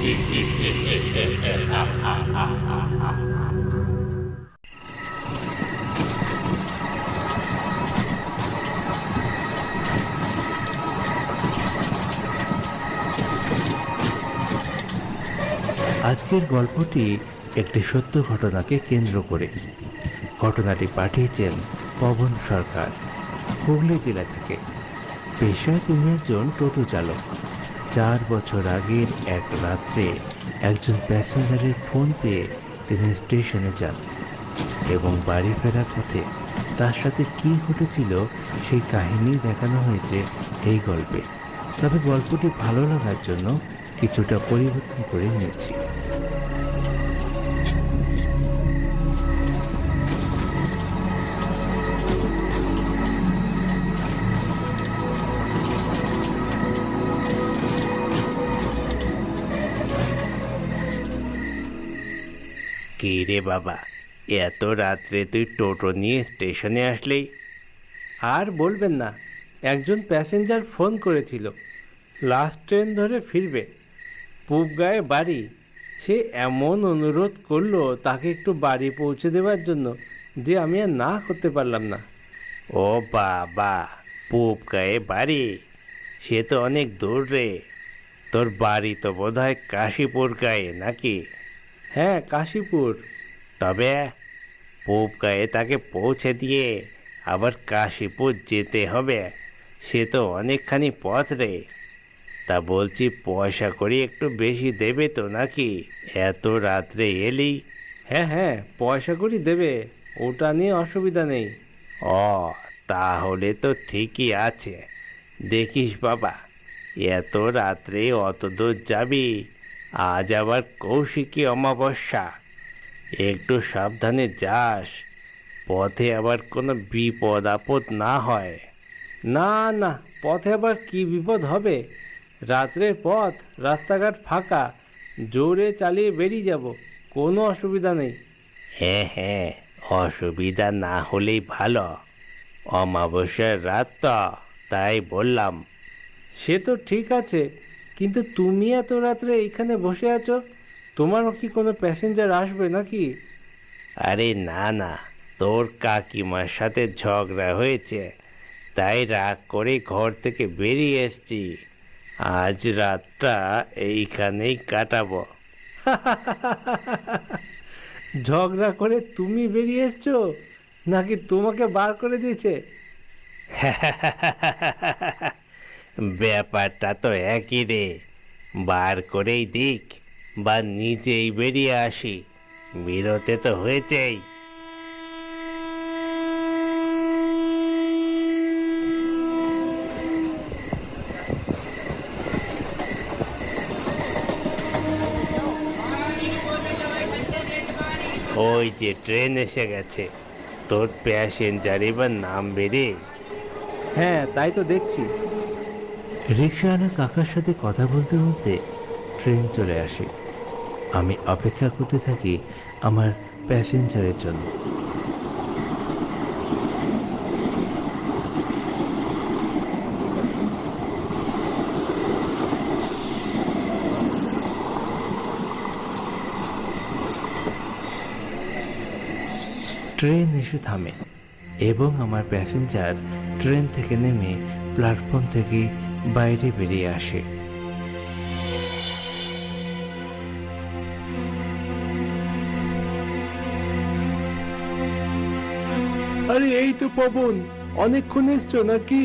আজকের গল্পটি একটি সত্য ঘটনাকে কেন্দ্র করে। ঘটনাটি পাঠিয়েছেন পবন সরকার, হুগলি জেলা থেকে। পেশায় তিনি একজন টোটো চালক। 4 বছর আগের এক রাত্রে একজন প্যাসেঞ্জারের ফোন পেয়ে তিনি স্টেশনে যান এবং বাড়ি ফেরার পথে তার সাথে কী ঘটেছিল সেই কাহিনী দেখানো হয়েছে এই গল্পে। তবে গল্পটি ভালো লাগার জন্য কিছুটা পরিবর্তন করে নিয়েছি। কি রে বাবা, এত রাত্রে তুই টোটো নিয়ে স্টেশনে আসলি? আর বলবেন না, একজন প্যাসেঞ্জার ফোন করেছিল লাস্ট ট্রেন ধরে ফিরবে, পুবগাঁয়ে বাড়ি। সে এমন অনুরোধ করলো তাকে একটু বাড়ি পৌঁছে দেওয়ার জন্য যে আমি আর না করতে পারলাম না। ও বাবা, পুবগাঁয়ে বাড়ি? সে তো অনেক দূর রে। তোর বাড়ি তো বোধহয় কাশীপুর গায়ে নাকি? হ্যাঁ, কাশীপুর। তবে পুবগাঁয়ে তাকে পৌঁছে দিয়ে আবার কাশীপুর যেতে হবে, সে তো অনেকখানি পথ রে। তা বলছি, পয়সা করি একটু বেশি দেবে তো নাকি? এত রাত্রে এলি। হ্যাঁ হ্যাঁ, পয়সা করি দেবে, ওটা নিয়ে অসুবিধা নেই। ও, তাহলে তো ঠিকই আছে। দেখিস বাবা, এত রাত্রে অত দূর যাবি, আজ আবার কৌশিকী অমাবস্যা। একটু সাবধানে যাস, পথে আবার কোনো বিপদ আপদ না হয়। না না, পথে আবার কি বিপদ হবে? রাত্রের পথ, রাস্তাঘাট ফাঁকা, জোরে চালিয়ে বেরিয়ে যাব, কোনো অসুবিধা নেই। হ্যাঁ হ্যাঁ, অসুবিধা না হলেই ভালো। অমাবস্যার রাত তো, তাই বললাম। সে তো ঠিক আছে, কিন্তু তুমি এত রাত্রে এইখানে বসে আছো, তোমারও কি কোনো প্যাসেঞ্জার আসবে নাকি? আরে না না, তোর কাকিমার সাথে ঝগড়া হয়েছে, তাই রাগ করে ঘর থেকে বেরিয়ে এসছি। আজ রাতটা এইখানেই কাটাবো। ঝগড়া করে তুমি বেরিয়ে এসছো নাকি তোমাকে বার করে দিয়েছে? ব্যাপারটা তো একই রে, বার করেই দিক বা নিজেই বেরিয়ে আসি, বেরোতে তো হয়েছেই। ওই যে ট্রেন এসে গেছে, তোর প্যাসেঞ্জার এবার নামবে রে। হ্যাঁ, তাই তো দেখছি। রিক্সাওয়ালা কাকার সাথে কথা বলতে বলতে ট্রেন চলে আসে। আমি অপেক্ষা করতে থাকি আমার প্যাসেঞ্জারের জন্য। ট্রেন এসে থামে এবং আমার প্যাসেঞ্জার ট্রেন থেকে নেমে প্ল্যাটফর্ম থেকে বাইরে বেরিয়ে আসে। আরে এই তো পবন, অনেকক্ষণ এসছো নাকি?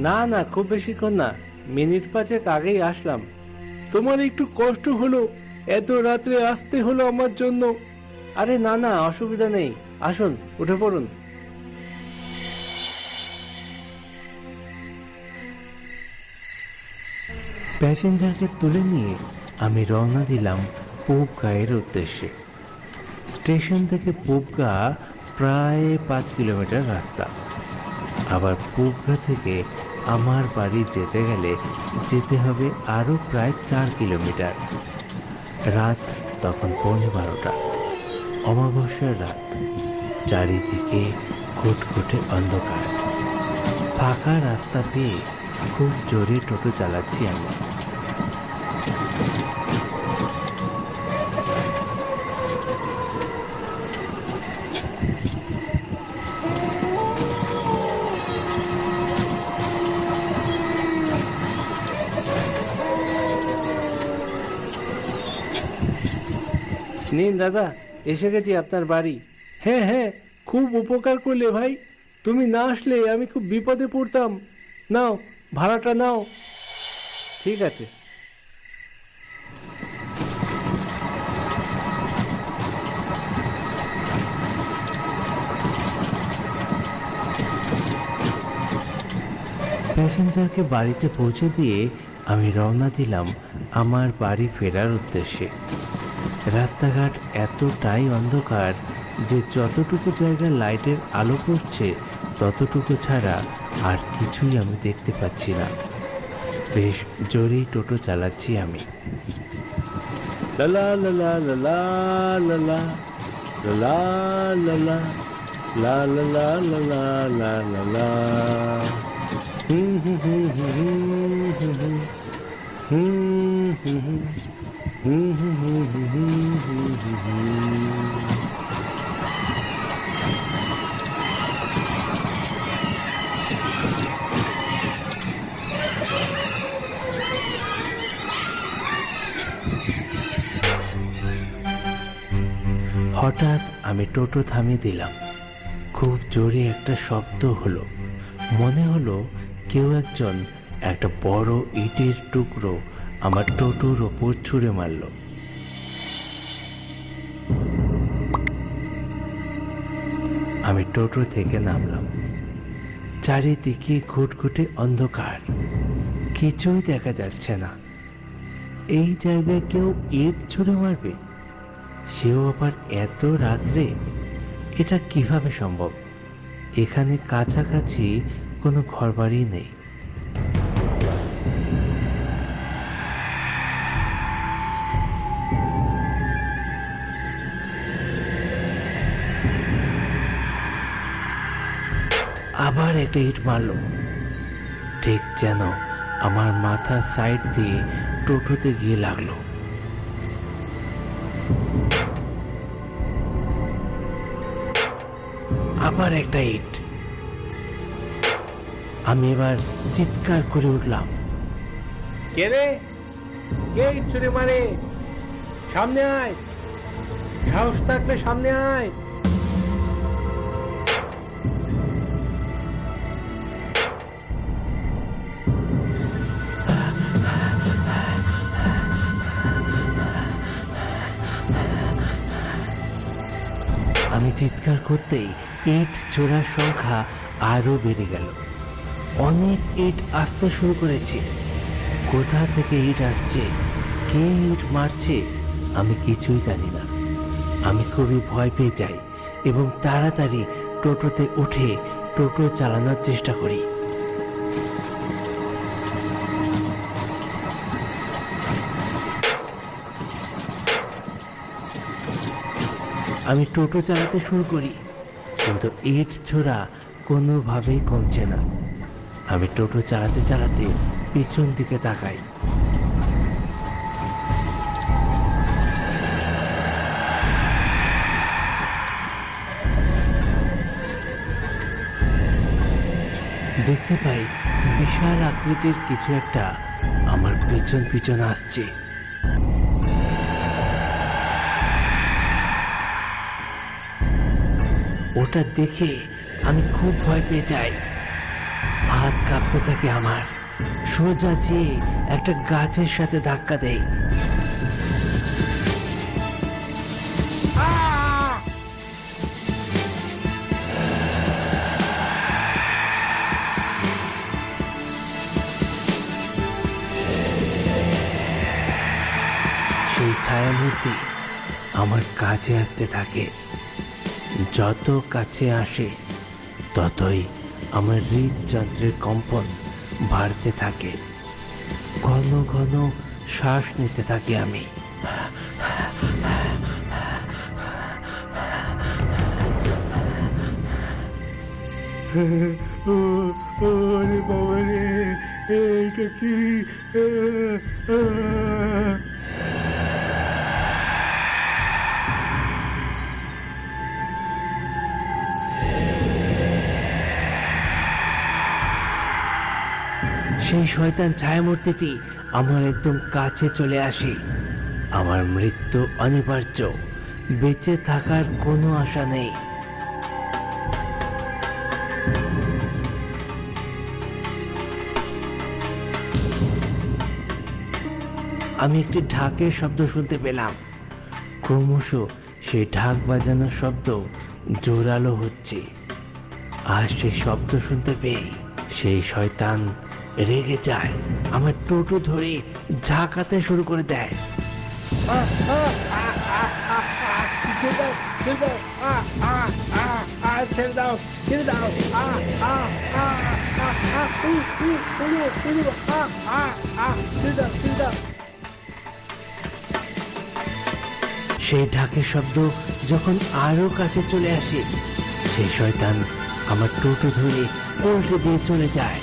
না না, খুব বেশিক্ষণ না, মিনিট 5 আগেই আসলাম। তোমার একটু কষ্ট হলো, এত রাত্রে আসতে হলো আমার জন্য। আরে না না, অসুবিধা নেই, আসুন উঠে পড়ুন। প্যাসেঞ্জারকে তুলে নিয়ে আমি রওনা দিলাম পুবগাঁয়ের উদ্দেশ্যে। স্টেশন থেকে পুবগাঁ প্রায় 5 কিলোমিটার রাস্তা। আবার পুবগাঁ থেকে আমার বাড়ি যেতে গেলে যেতে হবে আরও প্রায় 4 কিলোমিটার। রাত তখন 12:15, অমাবস্যার রাত। চারিদিকে ঘুটঘুটে অন্ধকার। ফাঁকা রাস্তা পেয়ে খুব জোরে টোটো চালাচ্ছি আমি। নিন দাদা, এসে গেছি আপনার বাড়ি। হ্যাঁ হ্যাঁ, খুব উপকার করলে ভাই, তুমি না আসলে আমি খুব বিপদে পড়তাম। নাও, ভাড়াটা নাও। ঠিক আছে। প্যাসেঞ্জারকে বাড়িতে পৌঁছে দিয়ে আমি রওনা দিলাম আমার বাড়ি ফেরার উদ্দেশ্যে। রাস্তাঘাট এতটাই অন্ধকার যে যতটুকু জায়গায় লাইটের আলো পড়ছে ততটুকু ছাড়া আর কিছুই আমি দেখতে পাচ্ছি না। বেশ জোরেই টোটো চালাচ্ছি আমি। লালা লালা লালা লালা লালা লালা লালা লালা লালা লালা। হুম হুম হুম হুম হুম হুম হুম হুম হুম হুম হুম হুম হুম হুম। হঠাৎ আমি টোটো থামিয়ে দিলাম। খুব জোরে একটা শব্দ হলো। মনে হলো কেউ একজন একটা বড় ইটের টুকরো আমার টোটোর ওপর ছুঁড়ে মারল। আমি টোটো থেকে নামলাম। চারিদিকে ঘুটঘুটে অন্ধকার, কিছুই দেখা যাচ্ছে না। এই জায়গায় কেউ ইট ছুঁড়ে মারবে, সেও আবার এত রাত্রে? এটা কিভাবে সম্ভব? এখানে কাছাকাছি কোনো ঘরবাড়ি নেই। আবার একটা ইট মারলো, ঠিক যেন আমার মাথা সাইড দিয়ে টোটোতে গিয়ে লাগলো। আবার একটা ইট। আমি এবার চিৎকার করে উঠলাম, কে রে? কে ইট ছুঁড়ে মারে? সামনে আয়, সাহস থাকলে সামনে আয়। আমি চিৎকার করতেই ইট ছোড়ার সংখ্যা আরো বেড়ে গেল। অনেক ইট আসতে শুরু করেছে। কোথা থেকে ইট আসছে, কে ইট মারছে, আমি কিছুই জানি না। আমি খুবই ভয় পেয়ে যাই এবং তাড়াতাড়ি টোটোতে উঠে টোটো চালানোর চেষ্টা করি। আমি টোটো চালাতে শুরু করি, কিন্তু ইট ছোড়া কোনোভাবেই কমছে না। আমি টোটো চালাতে চালাতে পিছন দিকে তাকাই। দেখতে পাই বিশাল আকৃতির কিছু একটা আমার পিছন পিছন আসছে। ওটা দেখে আমি খুব ভয় পেয়ে যাই। হাত কাঁপতে থাকে আমার। সোজা যেয়ে একটা গাছের সাথে ধাক্কা দেই। সেই ছায়ামূর্তি আমার কাছে আসতে থাকে। যত কাছে আসে ততই আমার হৃদযন্ত্রের কম্পন বাড়তে থাকে। ঘন ঘন শ্বাস নিতে থাকি আমি। ওরে বাবা রে, এটা কি? সেই শয়তান ছায়ামূর্তিটি আমার একদম কাছে চলে আসে। আমার মৃত্যু অনিবার্য, বেঁচে থাকার কোনো আশা নেই। আমি একটি ঢাকের শব্দ শুনতে পেলাম। ক্রমশ সেই ঢাক বাজানোর শব্দ জোরালো হচ্ছে। আর সেই শব্দ শুনতে পেয়ে সেই শয়তান রেগে যায়, আমার টোটো ধরে ঝাঁকাতে শুরু করে দেয়। ছেড়ে দাও, ছেড়ে দাও, ছেড়ে দাও, ছেড়ে দাও। সেই ঢাকের শব্দ যখন আরো কাছে চলে আসে, সেই শয়তান আমার টোটো ধরে উল্টে দিয়ে চলে যায়।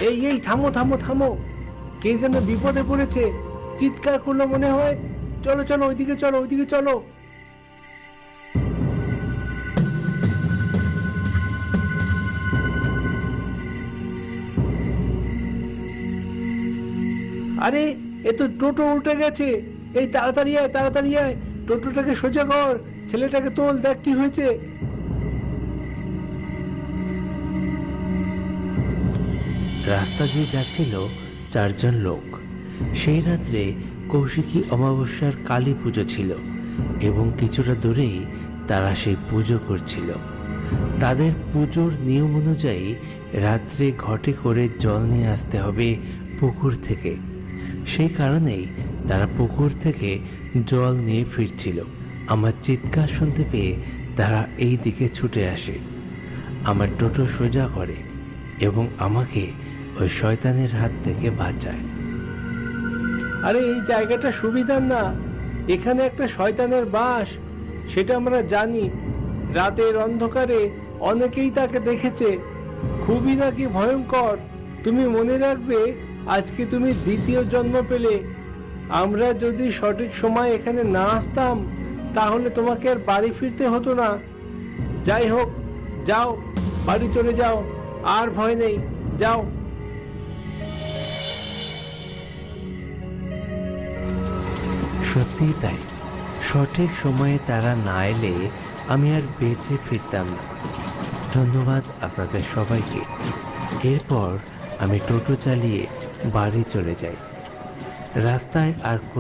এই এই থামো থামো থামো, কে যেন বিপদে পড়েছে, চিৎকার করলো মনে হয়। চলো চলো, ওইদিকে চলো, ওইদিকে চলো। আরে, এ তো টোটো উল্টে গেছে। এই তাড়াতাড়ি আয়, তাড়াতাড়ি আয়, টোটোটাকে সোজা কর, ছেলেটাকে তোল, দেখ কি হয়েছে। রাস্তা দিয়ে যাচ্ছিল চারজন লোক। সেই রাত্রে কৌশিকী অমাবস্যার কালী পুজো ছিল এবং কিছুটা দূরেই তারা সেই পুজো করছিল। তাদের পুজোর নিয়ম অনুযায়ী রাত্রে ঘটে করে জল নিয়ে আসতে হবে পুকুর থেকে। সেই কারণেই তারা পুকুর থেকে জল নিয়ে ফিরছিল। আমার চিৎকার শুনতে পেয়ে তারা এই দিকে ছুটে আসে, আমার টোটো সোজা করে এবং আমাকে ওই শয়তানের হাত থেকে বাঁচায়। আরে, এই জায়গাটা সুবিধার না, এখানে একটা শয়তানের বাস, সেটা আমরা জানি। রাতের অন্ধকারে অনেকেই তাকে দেখেছে, খুবই নাকি ভয়ঙ্কর। তুমি মনে রাখবে, আজকে তুমি দ্বিতীয় জন্ম পেলে। আমরা যদি সঠিক সময় এখানে না আসতাম, তাহলে তোমাকে আর বাড়ি ফিরতে হতো না। যাই হোক, যাও, বাড়ি চলে যাও, আর ভয় নেই, যাও। সত্যিই তাই, সঠিক সময়ে তারা না এলে আমি আর বেঁচে ফিরতাম না। ধন্যবাদ আপনাদের সবাইকে। এরপর আমি টোটো চালিয়ে বাড়ি চলে যাই। রাস্তায় আর কোন